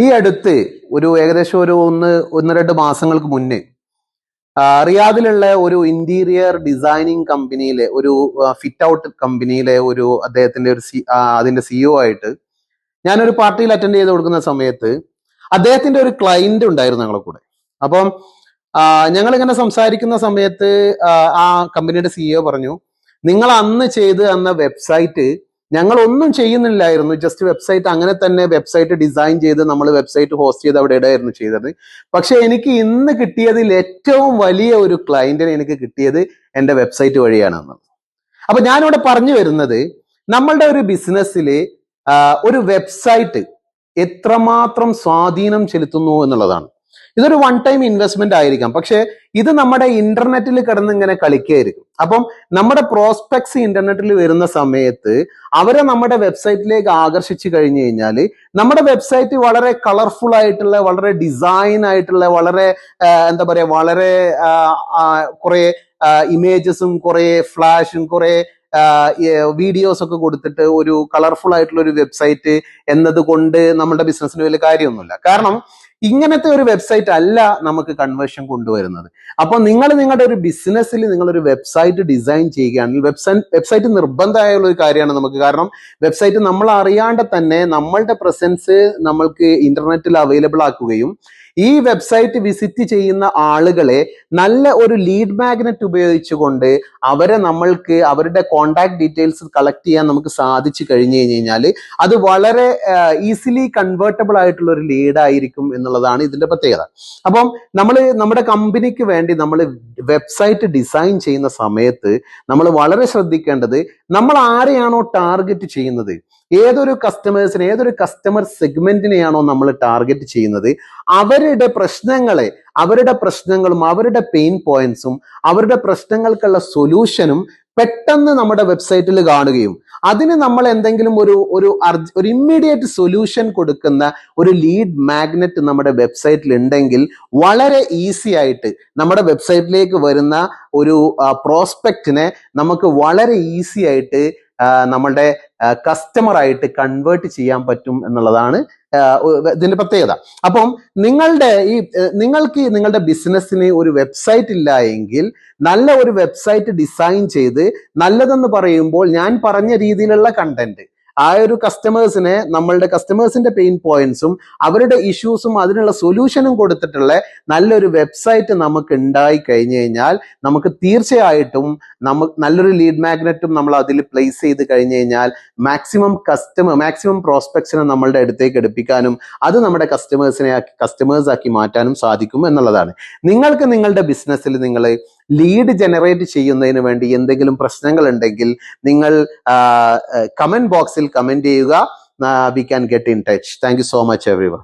ഈ അടുത്ത് ഏകദേശം ഒരു ഒന്ന് രണ്ട് മാസങ്ങൾക്ക് മുന്നേ റിയാദിലുള്ള ഒരു ഇന്റീരിയർ ഡിസൈനിങ് കമ്പനിയിലെ ഒരു ഫിറ്റ് ഔട്ട് കമ്പനിയിലെ അദ്ദേഹത്തിന്റെ അതിന്റെ സിഇഒ ആയിട്ട് ഞാനൊരു പാർട്ടിയിൽ അറ്റൻഡ് ചെയ്ത് കൊടുക്കുന്ന സമയത്ത് അദ്ദേഹത്തിന്റെ ഒരു ക്ലയന്റ് ഉണ്ടായിരുന്നു ഞങ്ങളെ കൂടെ. അപ്പം ഞങ്ങൾ ഇങ്ങനെ സംസാരിക്കുന്ന സമയത്ത് ആ കമ്പനിയുടെ സിഇഒ പറഞ്ഞു, നിങ്ങൾ അന്ന് ചെയ്ത് തന്ന വെബ്സൈറ്റ് ഞങ്ങൾ ഒന്നും ചെയ്യുന്നില്ലായിരുന്നു, ജസ്റ്റ് വെബ്സൈറ്റ് അങ്ങനെ തന്നെ വെബ്സൈറ്റ് ഡിസൈൻ ചെയ്ത് നമ്മൾ വെബ്സൈറ്റ് ഹോസ്റ്റ് ചെയ്ത് അവിടെ ഇടായിരുന്നു ചെയ്തത്. പക്ഷെ എനിക്ക് ഇന്ന് കിട്ടിയതിൽ ഏറ്റവും വലിയ ഒരു ക്ലയന്റിനെ എനിക്ക് കിട്ടിയത് എൻ്റെ വെബ്സൈറ്റ് വഴിയാണെന്ന്. അപ്പൊ ഞാനിവിടെ പറഞ്ഞു വരുന്നത്, നമ്മളുടെ ഒരു ബിസിനസ്സിൽ ഒരു വെബ്സൈറ്റ് എത്രമാത്രം സ്വാധീനം ചെലുത്തുന്നു എന്നുള്ളതാണ്. ഇതൊരു വൺ ടൈം ഇൻവെസ്റ്റ്മെന്റ് ആയിരിക്കാം, പക്ഷെ ഇത് നമ്മുടെ ഇന്റർനെറ്റിൽ കിടന്ന് ഇങ്ങനെ കളിക്കുകയായിരിക്കും. അപ്പം നമ്മുടെ പ്രോസ്പെക്ട്സ് ഇന്റർനെറ്റിൽ വരുന്ന സമയത്ത് അവരെ നമ്മുടെ വെബ്സൈറ്റിലേക്ക് ആകർഷിച്ചു കഴിഞ്ഞു കഴിഞ്ഞാൽ നമ്മുടെ വെബ്സൈറ്റ് വളരെ കളർഫുൾ ആയിട്ടുള്ള, വളരെ ഡിസൈൻ ആയിട്ടുള്ള, വളരെ എന്താ പറയാ, വളരെ കുറെ ഇമേജസും കുറെ ഫ്ലാഷും കുറെ വീഡിയോസ് ഒക്കെ കൊടുത്തിട്ട് ഒരു കളർഫുൾ ആയിട്ടുള്ള ഒരു വെബ്സൈറ്റ് എന്നതുകൊണ്ട് നമ്മുടെ ബിസിനസ്സിന് വലിയ കാര്യമൊന്നുമില്ല. കാരണം ഇങ്ങനത്തെ ഒരു വെബ്സൈറ്റ് അല്ല നമുക്ക് കൺവേർഷൻ കൊണ്ടുവരുന്നത്. അപ്പോൾ നിങ്ങളുടെ ഒരു ബിസിനസ്സിൽ നിങ്ങളൊരു വെബ്സൈറ്റ് ഡിസൈൻ ചെയ്യുകയാണെങ്കിൽ വെബ്സൈറ്റ് നിർബന്ധമായ ഒരു കാര്യമാണ് നമുക്ക്. കാരണം വെബ്സൈറ്റ് നമ്മൾ അറിയാണ്ട് തന്നെ നമ്മളുടെ പ്രസൻസ് നമ്മൾക്ക് ഇന്റർനെറ്റിൽ അവൈലബിൾ ആക്കുകയും ഈ വെബ്സൈറ്റ് വിസിറ്റ് ചെയ്യുന്ന ആളുകളെ നല്ല ഒരു ലീഡ് മാഗ്നറ്റ് ഉപയോഗിച്ചുകൊണ്ട് നമ്മൾക്ക് അവരുടെ കോണ്ടാക്ട് ഡീറ്റെയിൽസ് കളക്ട് ചെയ്യാൻ നമുക്ക് സാധിച്ചു കഴിഞ്ഞു കഴിഞ്ഞാൽ അത് വളരെ ഈസിലി കൺവേർട്ടബിൾ ആയിട്ടുള്ള ഒരു ലീഡ് ആയിരിക്കും എന്നുള്ളതാണ് ഇതിന്റെ പ്രത്യേകത. അപ്പം നമ്മുടെ കമ്പനിക്ക് വേണ്ടി നമ്മൾ വെബ്സൈറ്റ് ഡിസൈൻ ചെയ്യുന്ന സമയത്ത് നമ്മൾ വളരെ ശ്രദ്ധിക്കേണ്ടത്, നമ്മൾ ആരെയാണോ ടാർഗറ്റ് ചെയ്യുന്നത്, ഏതൊരു കസ്റ്റമർ സെഗ്മെന്റിനെയാണോ നമ്മൾ ടാർഗറ്റ് ചെയ്യുന്നത്, അവരുടെ പ്രശ്നങ്ങളും അവരുടെ പെയിൻ പോയിന്റ്സും അവരുടെ പ്രശ്നങ്ങൾക്കുള്ള സൊല്യൂഷനും പെട്ടെന്ന് നമ്മുടെ വെബ്സൈറ്റിൽ കാണുകയും അതിന് നമ്മൾ എന്തെങ്കിലും ഒരു ഇമ്മീഡിയറ്റ് സൊല്യൂഷൻ കൊടുക്കുന്ന ഒരു ലീഡ് മാഗ്നറ്റ് നമ്മുടെ വെബ്സൈറ്റിൽ ഉണ്ടെങ്കിൽ വളരെ ഈസി ആയിട്ട് നമ്മുടെ വെബ്സൈറ്റിലേക്ക് വരുന്ന ഒരു പ്രോസ്പെക്റ്റിനെ നമുക്ക് വളരെ ഈസി ആയിട്ട് നമ്മളുടെ കസ്റ്റമറായിട്ട് കൺവേർട്ട് ചെയ്യാൻ പറ്റും എന്നുള്ളതാണ് ഇതിന്റെ പ്രത്യേകത. അപ്പം നിങ്ങൾക്ക് നിങ്ങളുടെ ബിസിനസ്സിന് ഒരു വെബ്സൈറ്റ് ഇല്ല എങ്കിൽ നല്ല ഒരു വെബ്സൈറ്റ് ഡിസൈൻ ചെയ്ത്, നല്ലതെന്ന് പറയുമ്പോൾ ഞാൻ പറഞ്ഞ രീതിയിലുള്ള കണ്ടന്റ് ആ ഒരു നമ്മളുടെ കസ്റ്റമേഴ്സിന്റെ പെയിൻ പോയിന്റ്സും അവരുടെ ഇഷ്യൂസും അതിനുള്ള സൊല്യൂഷനും കൊടുത്തിട്ടുള്ള നല്ലൊരു വെബ്സൈറ്റ് നമുക്ക് ഉണ്ടായി കഴിഞ്ഞു കഴിഞ്ഞാൽ നമുക്ക് തീർച്ചയായിട്ടും നല്ലൊരു ലീഡ് മാഗ്നറ്റും നമ്മൾ അതിൽ പ്ലേസ് ചെയ്ത് കഴിഞ്ഞു കഴിഞ്ഞാൽ മാക്സിമം പ്രോസ്പെക്ട്സിനെ നമ്മളുടെ അടുത്തേക്ക് എടുപ്പിക്കാനും അത് നമ്മുടെ കസ്റ്റമേഴ്സ് ആക്കി മാറ്റാനും സാധിക്കും എന്നുള്ളതാണ്. നിങ്ങൾക്ക് നിങ്ങളുടെ ബിസിനസ്സിൽ നിങ്ങൾ ലീഡ് ജനറേറ്റ് ചെയ്യുന്നതിന് വേണ്ടി എന്തെങ്കിലും പ്രശ്നങ്ങൾ ഉണ്ടെങ്കിൽ നിങ്ങൾ കമന്റ് ബോക്സിൽ കമന്റ് ചെയ്യുക. We can get in touch. Thank you so much everyone.